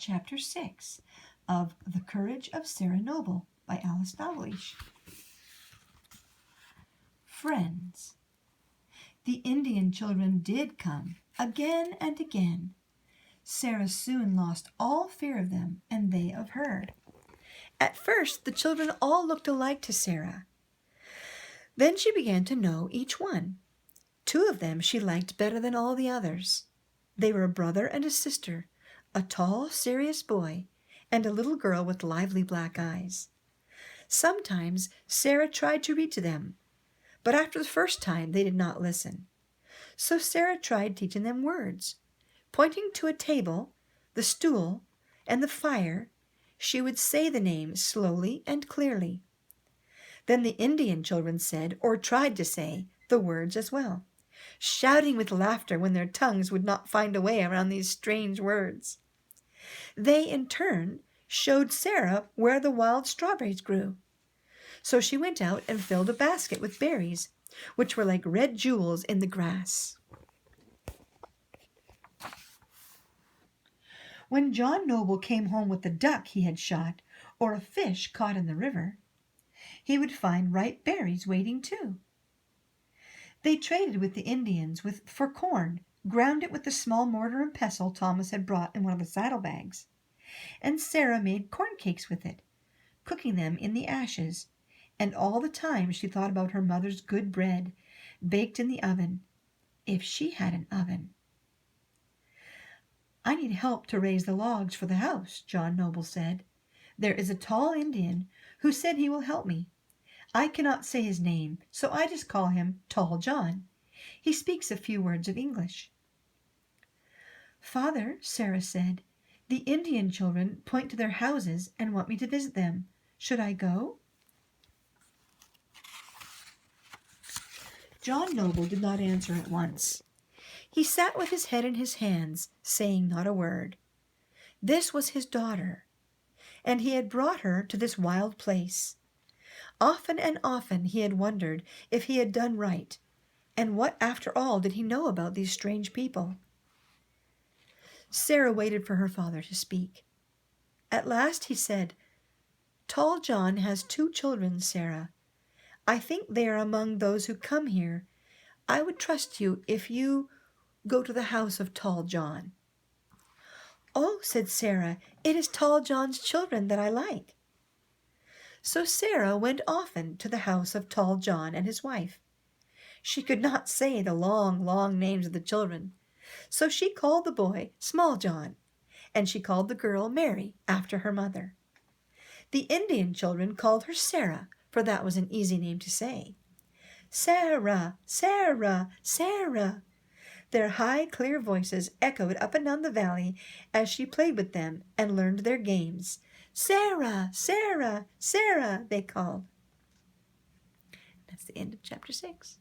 Chapter 6 of The Courage of Sarah Noble by Alice Dalgleish. Friends. The Indian children did come, again and again. Sarah soon lost all fear of them, and they of her. At first, the children all looked alike to Sarah. Then she began to know each one. 2 of them she liked better than all the others. They were a brother and a sister, a tall, serious boy, and a little girl with lively black eyes. Sometimes Sarah tried to read to them, but after the first time they did not listen. So Sarah tried teaching them words. Pointing to a table, the stool, and the fire, she would say the names slowly and clearly. Then the Indian children said, or tried to say, the words as well, shouting with laughter when their tongues would not find a way around these strange words. They, in turn, showed Sarah where the wild strawberries grew. So she went out and filled a basket with berries, which were like red jewels in the grass. When John Noble came home with a duck he had shot, or a fish caught in the river, he would find ripe berries waiting too. They traded with the Indians for corn, ground it with the small mortar and pestle Thomas had brought in one of the saddlebags, and Sarah made corn cakes with it, cooking them in the ashes, and all the time she thought about her mother's good bread, baked in the oven, if she had an oven. "I need help to raise the logs for the house," John Noble said. "There is a tall Indian who said he will help me. I cannot say his name, so I just call him Tall John. He speaks a few words of English." "Father," Sarah said, "the Indian children point to their houses and want me to visit them. Should I go?" John Noble did not answer at once. He sat with his head in his hands, saying not a word. This was his daughter, and he had brought her to this wild place. Often and often he had wondered if he had done right, and what after all did he know about these strange people. Sarah waited for her father to speak. At last he said, "Tall John has 2 children, Sarah. I think they are among those who come here. I would trust you if you go to the house of Tall John." "Oh," said Sarah, "it is Tall John's children that I like." So Sarah went often to the house of Tall John and his wife. She could not say the long, long names of the children, so she called the boy Small John, and she called the girl Mary after her mother. The Indian children called her Sarah, for that was an easy name to say. "Sarah, Sarah, Sarah." Their high, clear voices echoed up and down the valley as she played with them and learned their games. "Sarah, Sarah, Sarah," they called. That's the end of chapter 6.